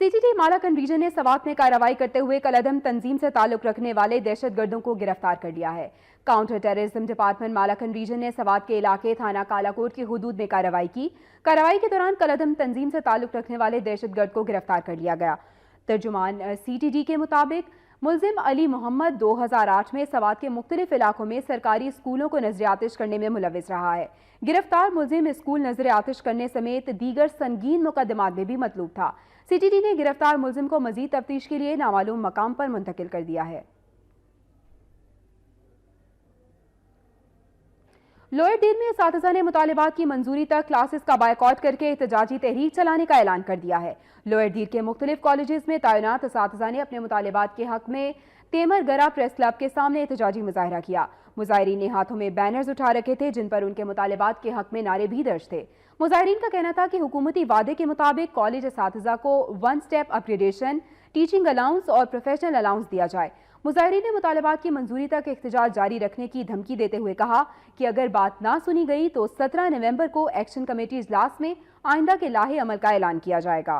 सीटीटी मालाकन रीजन ने सवात में कार्रवाई करते हुए कलअदम तंजीम से ताल्लुक रखने वाले दहशतगर्दों को गिरफ्तार कर लिया है। काउंटर टेररिज्म डिपार्टमेंट मालाकन रीजन ने सवात के इलाके थाना कालाकोट की हुदूद में कार्रवाई की। कार्रवाई के दौरान कलअदम तंजीम से ताल्लुक रखने वाले दहशतगर्द को गिरफ्तार कर लिया गया। तर्जुमान सीटीडी के मुताबिक मुलजिम अली मोहम्मद 2008 में सवात के मुख्तलिफ इलाकों में सरकारी स्कूलों को नजर आतिश करने में मुलविस रहा है। गिरफ्तार मुलजिम स्कूल नजर आतिश करने समेत दीगर संगीन मुकदमात में भी मतलूब था। सीटीडी ने गिरफ्तार मुलजिम को मजीद तफ्तीश के लिए नामालूम मकाम पर मुंतकिल कर दिया है। लोअर डील में असातिज़ा ने मुतालिबात की मंजूरी तक क्लासेस का बायकॉट करके एहतजाजी तहरीक चलाने का ऐलान कर दिया है। लोअर डील के मुख्तलिफ कॉलेजेस में तैनात असातिज़ा ने अपने मुतालिबात के हक में तेमरगरा प्रेस क्लब के सामने एहतजाजी मुजाहरा किया। मुजाहिरीन ने हाथों में बैनर्स उठा रखे थे जिन पर उनके मुतालिबात के हक में नारे भी दर्ज थे। मुजाहिरीन का कहना था कि हुकूमती वादे के मुताबिक कॉलेज असातिज़ा को 1 स्टेप अपग्रेडेशन, टीचिंग अलाउंस और प्रोफेशनल अलाउंस दिया जाए। मुजाहिरीन ने मुतालिबात की मंजूरी तक एहतजाज जारी रखने की धमकी देते हुए कहा कि अगर बात ना सुनी गई तो 17 नवंबर को एक्शन कमेटी इजलास में आइंदा के लाहे अमल का ऐलान किया जाएगा।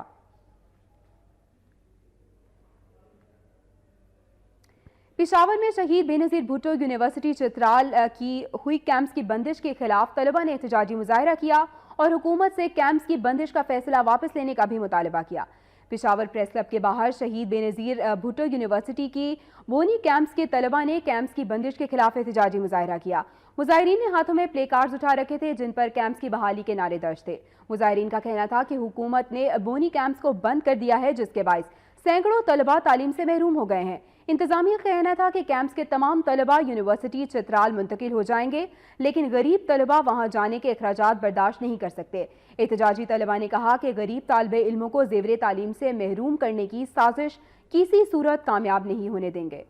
पेशावर में शहीद बेनज़ीर भुट्टो यूनिवर्सिटी चित्राल की हुई कैंप्स की बंदिश के खिलाफ तलबा ने एहतजाजी मुजाहरा किया और हुकूमत से कैंप्स की बंदिश का फैसला वापस लेने का भी मुतालबा किया। पेशावर प्रेस क्लब के बाहर शहीद बेनज़ीर भुट्टो यूनिवर्सिटी की बोनी कैंप्स के तलबा ने कैंप्स की बंदिश के खिलाफ एहतजाजी मुजाहरा किया। मुजाहिरीन ने हाथों में प्ले कार्ड्स उठा रखे थे जिन पर कैंप्स की बहाली के नारे दर्ज थे। मुजाहिरीन का कहना था कि हुकूमत ने बोनी कैंप्स को बंद कर दिया है जिसके बाइस सैकड़ों तलबा तालीम से महरूम हो गए हैं। इंतजामिया का कहना था कि कैंप्स के तमाम तलबा यूनिवर्सिटी चित्राल मुंतकिल हो जाएंगे, लेकिन गरीब तलबा वहां जाने के अखराजात बर्दाश्त नहीं कर सकते। एहतजाजी तलबा ने कहा कि गरीब तालिबे इल्मों को ज़ेवरे तालीम से महरूम करने की साजिश किसी सूरत कामयाब नहीं होने देंगे।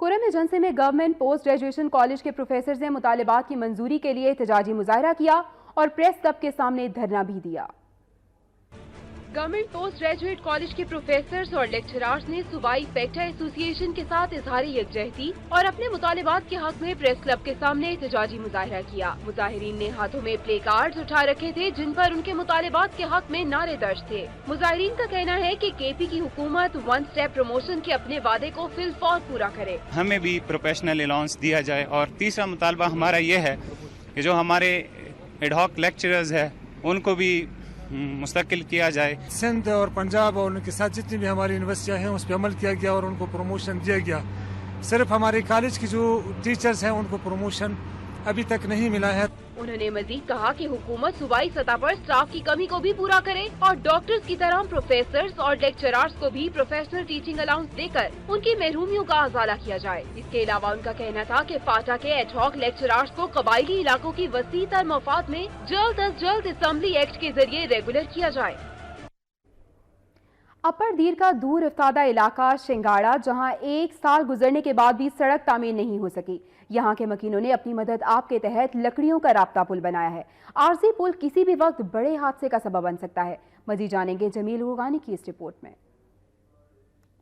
कुरम एजेंसी में गवर्नमेंट पोस्ट ग्रेजुएशन कॉलेज के प्रोफेसर ने मुतालिबात की मंजूरी के लिए एहतजाजी मुजाहरा किया और प्रेस क्लब के सामने धरना भी दिया। गवर्नमेंट पोस्ट ग्रेजुएट कॉलेज के प्रोफेसर्स और लेक्चरर्स ने सूबाई फैक्टर एसोसिएशन के साथ इजहारी यकजहती और अपने मुतालिबात के हक में प्रेस क्लब के सामने एहतजाजी मुजाहरा किया। मुजाहिरीन ने हाथों में प्ले कार्ड्स उठा रखे थे जिन पर उनके मुतालिबात के हक में नारे दर्ज थे। मुजाहिरीन का कहना है कि केपी की हुकूमत 1 स्टेप प्रमोशन के अपने वादे को फिलफौर पूरा करे, हमें भी प्रोफेशनल अलाउंस दिया जाए। और तीसरा मुतालबा हमारा ये है कि जो हमारे एडहॉक लेक्चरर्स है उनको भी मुस्तकिल किया जाए। सिंध और पंजाब और उनके साथ जितनी भी हमारी यूनिवर्सिटियाँ हैं उस पर अमल किया गया और उनको प्रमोशन दिया गया। सिर्फ हमारे कॉलेज की जो टीचर्स हैं उनको प्रमोशन अभी तक नहीं मिला है। उन्होंने मजीद कहा कि हुकूमत सूबाई सतह पर स्टाफ की कमी को भी पूरा करे और डॉक्टर्स की तरह प्रोफेसर्स और लेक्चरर्स को भी प्रोफेशनल टीचिंग अलाउंस देकर उनकी महरूमियों का अजाला किया जाए। इसके अलावा उनका कहना था कि फाटा के एडहॉक लेक्चरर्स को कबायली इलाकों की वसी तर मफाद में जल्द अज जल्द असेंबली एक्ट के जरिए रेगुलर किया जाए। अपर दीर का दूर इफ्तादा इलाका शिंगाड़ा, जहां 1 साल गुजरने के बाद भी सड़क तामीर नहीं हो सकी, यहां के मकीनों ने अपनी मदद आप के तहत लकड़ियों का राब्ता पुल बनाया है। आरजी पुल किसी भी वक्त बड़े हादसे का सबब बन सकता है। मजीद जानेंगे जमील उर्गानी की इस रिपोर्ट में।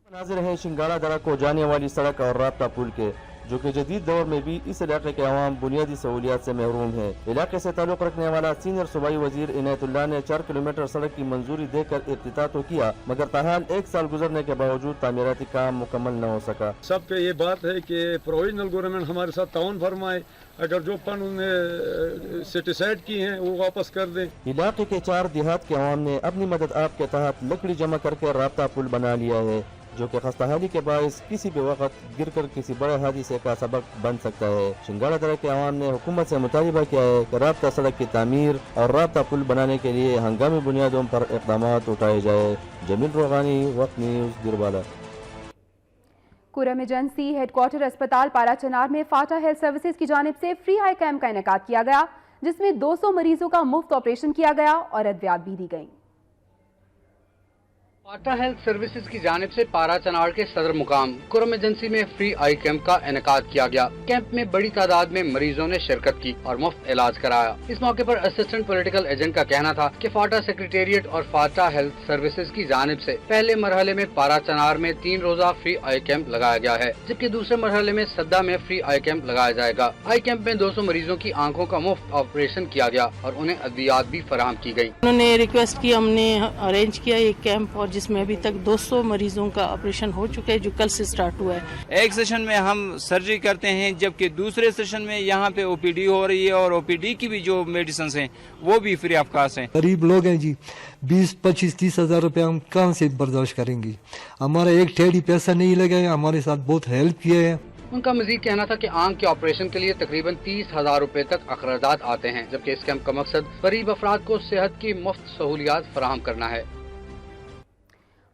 नाज़िर हैं शिंगाड़ा दरा को जाने वाली सड़क और राब्ता पुल के, जो कि जदीद दौर में भी इस इलाके के अवाम बुनियादी सहूलियात से महरूम है। इलाके से ताल्लुक रखने वाला सीनियर सूबाई वजीर इनायतुल्लाह ने 4 किलोमीटर सड़क की मंजूरी देकर इफ्तिताह तो किया, मगर ताहाल 1 साल गुजरने के बावजूद तामीराती काम मुकम्मल न हो सका। सब पे ये बात है कि प्रोविजनल गवर्नमेंट हमारे साथ ताउन फरमाए, अगर जो फंड उन्हें सेटिसाइड की हैं वो वापस कर दें। इलाके के 4 देहात के अवाम ने अपनी मदद आप के तहत लकड़ी जमा करके राब्ता पुल बना लिया है, जो कि खस्ताहाली के बायस किसी भी वक्त गिरकर किसी बड़े हादसे का सबक बन सकता है। शिंगाड़ा दरा के अवाम ने हुकूमत से मुतालिबा किया है कि राब्ता सड़क की तामीर और राब्ता पुल बनाने के लिए हंगामी बुनियादों पर इक़दाम उठाए जाए। जमील रोगानी, वक्त न्यूज़, दिरबाला। कुरम एजेंसी हेडक्वार्टर अस्पताल पाराचनार में फाटा हेल्थ सर्विसेज की जानिब से फ्री आई कैंप का इनेकाद किया गया, जिसमें 200 मरीजों का मुफ्त ऑपरेशन किया गया और अद्वियात भी दी गई। फाटा हेल्थ सर्विसेज की जानिब से पारा चनाड़ के सदर मुकाम कुरम एजेंसी में फ्री आई कैंप का इनेकाद किया गया। कैंप में बड़ी तादाद में मरीजों ने शिरकत की और मुफ्त इलाज कराया। इस मौके पर असिस्टेंट पॉलिटिकल एजेंट का कहना था कि फाटा सेक्रेटेरिएट और फाटा हेल्थ सर्विसेज की जानिब से पहले मरहले में पारा चनाड़ में 3 रोजा फ्री आई कैंप लगाया गया है, जबकि दूसरे मरहले में सद्दा में फ्री आई कैंप लगाया जाएगा। आई कैंप में 200 मरीजों की आंखों का मुफ्त ऑपरेशन किया गया और उन्हें अद्वियात भी फराहम की गयी। उन्होंने रिक्वेस्ट की, हमने अरेंज किया एक कैंप और जिसमें अभी तक 200 मरीजों का ऑपरेशन हो चुका है, जो कल से स्टार्ट हुआ है। एक सेशन में हम सर्जरी करते हैं, जबकि दूसरे सेशन में यहाँ पे ओपीडी हो रही है और ओपीडी की भी जो मेडिसिन हैं वो भी फ्री ऑफ कॉस्ट हैं। गरीब लोग हैं जी, 20, 25, 30 हजार रुपए हम कहाँ से बर्दाश्त करेंगे। हमारा एक ठेड़ी पैसा नहीं लगा है, हमारे साथ बहुत हेल्प किए हैं। उनका मजीद कहना था कि आंख के ऑपरेशन के लिए तकरीबन 30,000 रुपए तक अखराजात आते हैं, जबकि इस कैंप का मकसद गरीब अफराद को सेहत की मुफ्त सहूलियात फराहम करना है।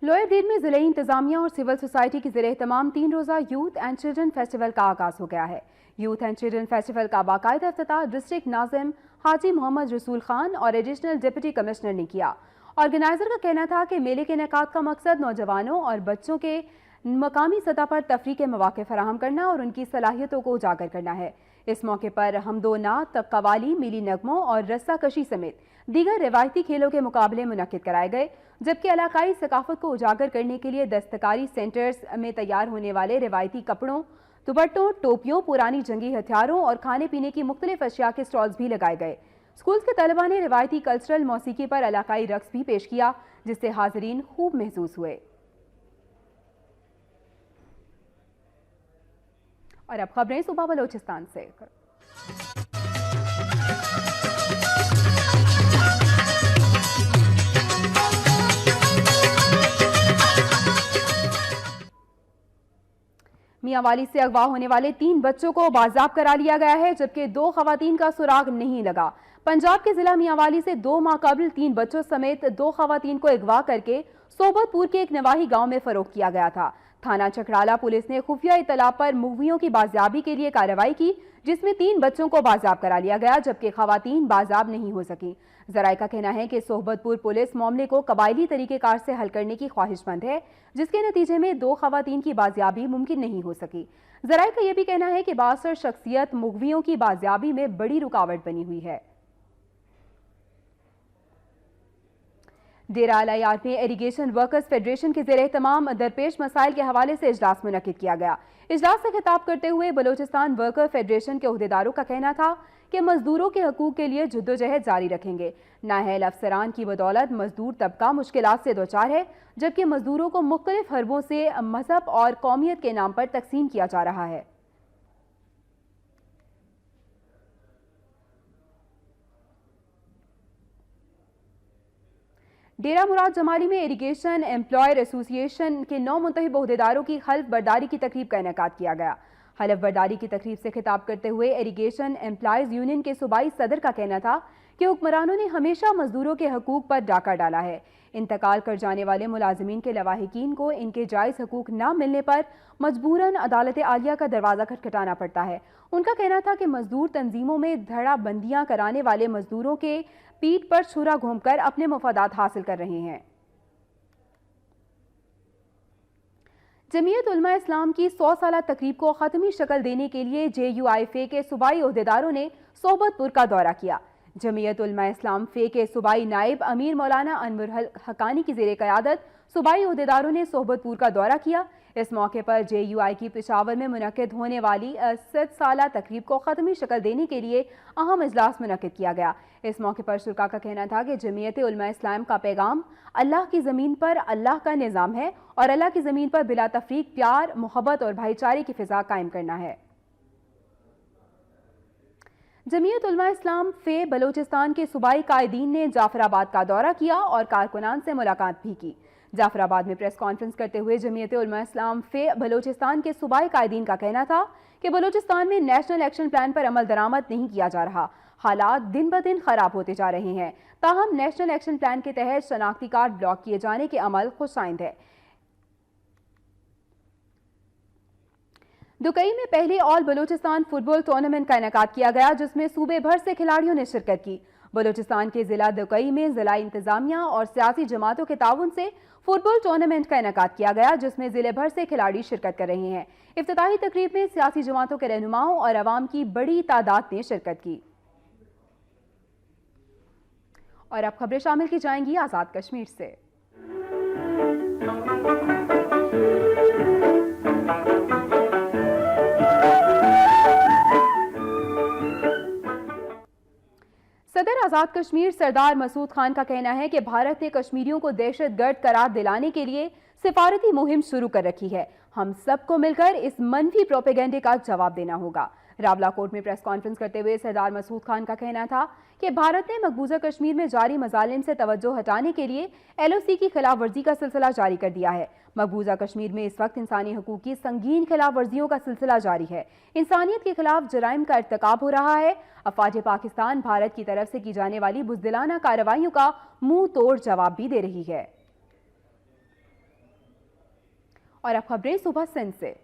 लोअर ग्रेड में जिले इंतजामिया और सिविल सोसाइटी की ज़ेरे एहतमाम 3 रोज़ा यूथ एंड चिल्ड्रन फेस्टिवल का आगाज हो गया है। यूथ एंड चिल्ड्रन फेस्टिवल का बाकायदा इफ्तिताह डिस्ट्रिक्ट नाजिम हाजी मोहम्मद रसूल खान और एडिशनल डिप्टी कमिश्नर ने किया। ऑर्गेनाइजर का कहना था कि मेले के इनेकाद का मकसद नौजवानों और बच्चों के मकामी सतह पर तफरी के मौके फराहम करना और उनकी सलाहियतों को उजागर करना है। इस मौके पर हमदो नात, कवाली, मिली नगमों और रस्सा कशी समेत दीगर रिवायती खेलों के मुकाबले मुनक्किद कराए गए, जबकि इलाकाई सकाफत को उजागर करने के लिए दस्तकारी सेंटर्स में तैयार होने वाले रिवायती कपड़ों, दुपट्टों, टोपियों, पुरानी जंगी हथियारों और खाने पीने की मुख्तलिफ अशिया के स्टॉल्स भी लगाए गए। स्कूल्स के तलबा ने रिवायती कल्चरल मौसीकी पर इलाकाई रक्स भी पेश किया, जिससे हाजरीन खूब महसूस हुए। और अब खबरें सूबा बलोचिस्तान से। मियांवाली से अगवा होने वाले 3 बच्चों को बाज़ाब करा लिया गया है, जबकि 2 खवातीन का सुराग नहीं लगा। पंजाब के जिला मियांवाली से 2 माह कबल 3 बच्चों समेत 2 खवातीन को अगवा करके सोबतपुर के एक नवाही गांव में फरोख्त किया गया था। थाना चकराला पुलिस ने खुफिया इतला पर मुगवियों की बाजियाबी के लिए कार्रवाई की, जिसमें 3 बच्चों को बाजाब करा लिया गया, जबकि खवातीन बाजाब नहीं हो सकी। जराये का कहना है कि सोहबतपुर पुलिस मामले को कबायली तरीकेकार से हल करने की ख्वाहिशमंद है, जिसके नतीजे में 2 खवातीन की बाजियाबी मुमकिन नहीं हो सकी। जराये का यह भी कहना है कि बासर शख्सियत मुगवियों की बाजियाबी में बड़ी रुकावट बनी हुई है। डेरा अलायार में इरिगेशन वर्कर्स फेडरेशन के ज़ेरे एहतमाम दरपेश मसाइल के हवाले से इजलास मुनक्किद किया गया। इजलास से खिताब करते हुए बलोचिस्तान वर्कर फेडरेशन के अहदेदारों का कहना था कि मजदूरों के हकूक के लिए जद्दोजहद जारी रखेंगे। नाहल अफसरान की बदौलत मजदूर तबका मुश्किलात से दोचार है, जबकि मजदूरों को मुख्तलिफ हरबों से मजहब और कौमियत के नाम पर तकसीम किया जा रहा है। डेरा मुराद जमाली में इरिगेशन एम्प्लॉयर एसोसिएशन के 9 मुंतहिब अहदेदारों की हल्फ बर्दारी की तकरीब का इनेकाद किया गया। हल्फ बर्दारी की तकरीब से खिताब करते हुए इरिगेशन एम्प्लॉयज यूनियन के सूबाई सदर का कहना था कि हुक्मरानों ने हमेशा मजदूरों के हकूक पर डाका डाला है। इंतकाल कर जाने वाले मुलाजिमीन के लवाहिकीन को इनके जायज़ हकूक न मिलने पर मजबूरन अदालत आलिया का दरवाज़ा खटखटाना पड़ता है। उनका कहना था कि मजदूर तंजीमों में धड़ाबंदियां कराने वाले मजदूरों के पीठ पर छुरा घूमकर अपने मुफादात हासिल कर रहे हैं। जमीयत उलमा इस्लाम की 100 साला तकरीब को ख़त्मी शक्ल देने के लिए JUIFA के सूबाई अहदेदारों ने सोबतपुर का दौरा किया। जमीयत उलमा इस्लाम फे के सूबाई नायब अमीर मौलाना अनवर हकानी की ज़ेरे क़यादत सूबाई अहदेदारों ने सोबतपुर का दौरा किया। इस मौके पर JUI की पेशावर में मुनक्किद होने वाली 60 साला तकरीब को ख़त्मी शक्ल देने के लिए अहम इजलास मुनक्किद किया गया। इस मौके पर शुरा का कहना था कि जमीयत उलमा इस्लाम का पैगाम अल्लाह की ज़मीन पर अल्लाह का निज़ाम है और अल्लाह की ज़मीन पर बिला तफरीक प्यार, मोहब्बत और भाईचारे की फ़िज़ा कायम करना है। जमीयत उलमा इस्लाम फे बलोचिस्तान के सूबाई कायदीन ने जाफराबाद का दौरा किया और कारकुनान से मुलाकात भी की। जाफराबाद में प्रेस कॉन्फ्रेंस करते हुए जमीयत उलमा इस्लाम फे बलोचिस्तान के सूबाई कायदीन का कहना था कि बलोचिस्तान में नेशनल एक्शन प्लान पर अमल दरामद नहीं किया जा रहा। हालात दिन ब दिन खराब होते जा रहे हैं। ताहम नेशनल एक्शन प्लान के तहत शनाख्ती कार्ड ब्लॉक किए जाने के अमल खुशाइंद है। दुकई में पहले ऑल बलोचिस्तान फुटबॉल टूर्नामेंट का इनेकाद किया गया, जिसमें सूबे भर से खिलाड़ियों ने शिरकत की। बलोचिस्तान के जिला दुकई में जिला इंतजामिया और सियासी जमातों के ताउन से फुटबॉल टूर्नामेंट का इनेकाद किया गया, जिसमें जिले भर से खिलाड़ी शिरकत कर रहे हैं। इफ्तिताही तकरीब में सियासी जमातों के रहनुमाओं और अवाम की बड़ी तादाद ने शिरकत की। और अब खबरें शामिल की जाएंगी आज़ाद कश्मीर से। सदर आज़ाद कश्मीर सरदार मसूद खान का कहना है कि भारत ने कश्मीरियों को दहशतगर्द करार दिलाने के लिए सिफारती मुहिम शुरू कर रखी है। हम सबको मिलकर इस मनफी प्रोपेगेंडे का जवाब देना होगा। रावलाकोट में प्रेस कॉन्फ्रेंस करते हुए सरदार मसूद खान का कहना था कि भारत ने मकबूजा कश्मीर में जारी मजालिम से तवज्जो हटाने के लिए LOC की खिलाफ वर्जी का सिलसिला जारी कर दिया है। मकबूजा कश्मीर में इस वक्त इंसानी हकूक की संगीन खिलाफ वर्जियों का सिलसिला जारी है। इंसानियत के खिलाफ जराइम का इर्तिकाब हो रहा है। अफवाज पाकिस्तान भारत की तरफ से की जाने वाली बुज़दिलाना कार्रवाइयों का मुंह तोड़ जवाब भी दे रही है। और अब खबरें सुबह सिंध से।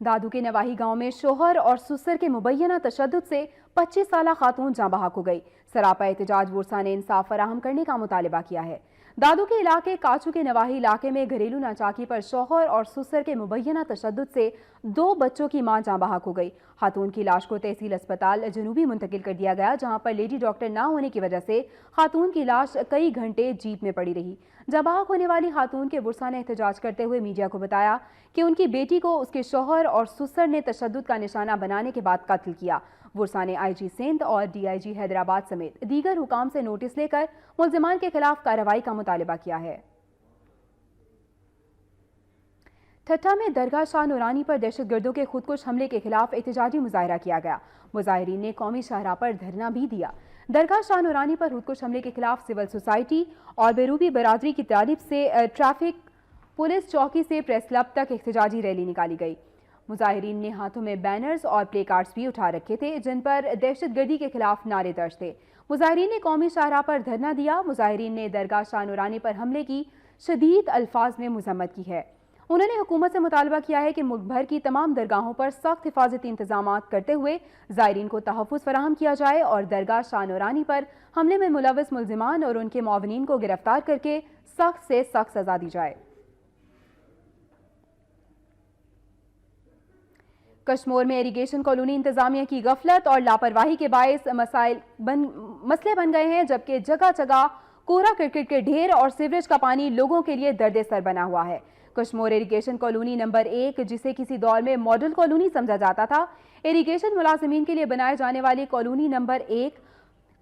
दादू के नवाही गांव में शोहर और सुसर के मुबैना तशद्दुद से 25 साला खातून जाँ बहक हो गई। सरापा एहतजाज बुरसा ने इंसाफ फराहम करने का मुतालबा किया है। दादू के इलाके काचू के नवाही इलाके में घरेलू नाचाकी पर शौहर और सुसर के मुबैना तशद्दुद से 2 बच्चों की मां जाँ बहक हो गई। खातून की लाश को तहसील अस्पताल जनूबी मुंतकिल कर दिया गया, जहां पर लेडी डॉक्टर ना होने की वजह से खातून की लाश कई घंटे जीप में पड़ी रही। जाँ बहक होने वाली खातून के बुरसा ने एहतजाज करते हुए मीडिया को बताया कि उनकी बेटी को उसके शौहर और सुसर ने तशद्दुद का निशाना बनाने के बाद कत्ल किया। बुरसा ने IG सिंध और DIG हैदराबाद समेत दीगर हुकाम से नोटिस लेकर मुल्जिमान के खिलाफ कार्रवाई का मुतालबा किया है। ठट्टा में दरगाह शाह नूरानी पर दहशतगर्दों के खुदकुश हमले के खिलाफ एहतजाजी मुजाहरा किया गया। मुजाहिरीन ने कौमी शाहराह पर धरना भी दिया। दरगाह शाह नूरानी पर खुदकुश हमले के खिलाफ सिविल सोसाइटी और बेरूबी बरादरी की जानिब से ट्रैफिक पुलिस चौकी से प्रेस क्लब तक एहतजाजी रैली निकाली गई। मुजाहिरीन ने हाथों में बैनर्स और प्ले कार्ड्स भी उठा रखे थे, जिन पर दहशतगर्दी के खिलाफ नारे दर्ज थे। मुजाहिरीन ने कौमी शाहराह पर धरना दिया। मुजाहिरीन ने दरगाह शाह नूरानी पर हमले की शदीद अल्फाज में मजम्मत की है। उन्होंने हुकूमत से मुतालबा किया है कि मुल्क भर की तमाम दरगाहों पर सख्त हिफाजती इंतजाम करते हुए ज़ायरीन को तहफ़्फ़ुज़ फराहम किया जाए और दरगाह शाह नूरानी पर हमले में मुलव्वस मुल्जिमान और उनके मुआविनीन को गिरफ्तार करके सख्त से सख्त सजा दी जाए। कश्मीर में इरिगेशन कॉलोनी इंतजामिया की गफलत और लापरवाही के बायस मसले बन गए हैं, जबकि जगह जगह कूड़ा करकट के ढेर और सीवरेज का पानी लोगों के लिए दर्द सर बना हुआ है। कश्मीर इरिगेशन कॉलोनी नंबर 1, जिसे किसी दौर में मॉडल कॉलोनी समझा जाता था, इरिगेशन मुलाजिमीन के लिए बनाए जाने वाली कॉलोनी नंबर 1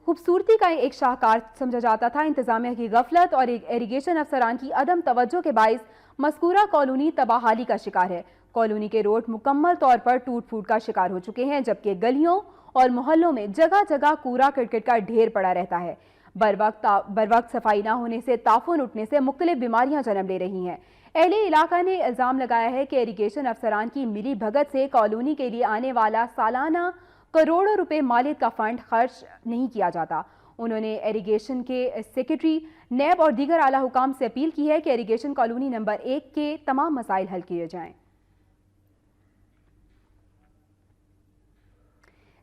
खूबसूरती का एक शाहकार समझा जाता था। इंतजामिया की गफलत और इरिगेशन अफसरान की अदम तवज्जो के बायस मज़कूरा कॉलोनी तबाहाली का शिकार है। कॉलोनी के रोड मुकम्मल तौर पर टूट फूट का शिकार हो चुके हैं, जबकि गलियों और मोहल्लों में जगह जगह कूड़ा करकट का ढेर पड़ा रहता है। बरवक्त सफाई न होने से ताफून उठने से मुख्तलिफ बीमारियां जन्म ले रही हैं। अहले इलाका ने इल्ज़ाम लगाया है कि इरिगेशन अफसरान की मिली भगत से कॉलोनी के लिए आने वाला सालाना करोड़ों रुपए मालियत का फंड खर्च नहीं किया जाता। उन्होंने इरिगेशन के सेक्रेटरी, नैब और दीगर आला हुकाम से अपील की है कि इरिगेशन कॉलोनी नंबर 1 के तमाम मसाइल हल किए जाएं।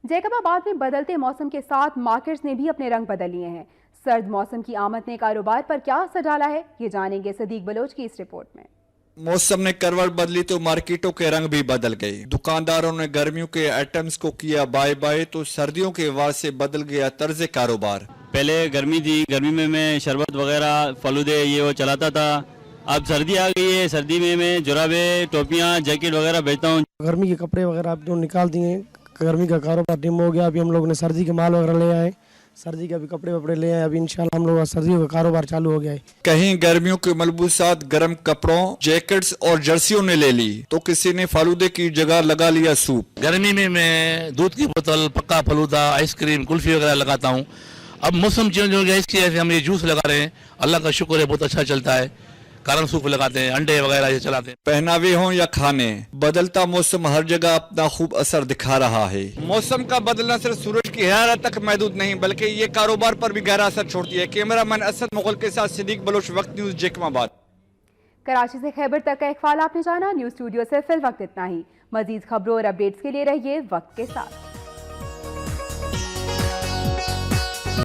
जैकबाबाद में बदलते मौसम के साथ मार्केट्स ने भी अपने रंग बदल लिए हैं। सर्द मौसम की आमद ने कारोबार पर क्या असर डाला है, ये जानेंगे सदीक बलोच की इस रिपोर्ट में। मौसम ने करवट बदली तो मार्केटों के रंग भी बदल गए। दुकानदारों ने गर्मियों के आइटम्स को किया बाय बाय, तो सर्दियों के बाद से बदल गया तर्ज कारोबार। पहले गर्मी थी, गर्मी में मैं शरबत वगैरह फलूदे ये वो चलाता था। अब सर्दी आ गई है, सर्दी में मैं जुराबे, टोपियाँ, जैकेट वगैरह बेचता हूँ। गर्मी के कपड़े वगैरह अब जो निकाल दिए, गर्मी का कारोबार डिम हो गया। अभी हम लोग ने सर्दी के माल वगैरह ले आए, सर्दी के अभी कपड़े वपड़े ले आए। अभी इंशाल्लाह हम लोग का सर्दियों का कारोबार चालू हो गया है। कहीं गर्मियों के मलबूसात गर्म कपड़ों, जैकेट्स और जर्सियों ने ले ली, तो किसी ने फालूदे की जगह लगा लिया सूप। गर्मी में मैं दूध की बोतल, पक्का फलूदा, आइसक्रीम, कुल्फी वगैरह लगाता हूँ। अब मौसम चेंज हो गया, इसकी वजह से हम ये जूस लगा रहे हैं। अल्लाह का शुक्र है, बहुत अच्छा चलता है। कारण सूप लगाते हैं, अंडे वगैरह ये चलाते हैं। पहनावे हों या खाने, बदलता मौसम हर जगह अपना खूब असर दिखा रहा है। मौसम का बदलना सिर्फ सूरज की हरारत तक महदूद नहीं, बल्कि ये कारोबार पर भी गहरा असर छोड़ती है। कैमरामैन असद मुगल के साथ सिद्दीक बलोच, वक्त न्यूज, जैकबाबाद। कराची से खैबर तक का इकबाल आपने जाना। न्यूज स्टूडियो से फिल वक्त इतना ही। मजीद खबरों और अपडेट्स के लिए रहिए वक्त के साथ।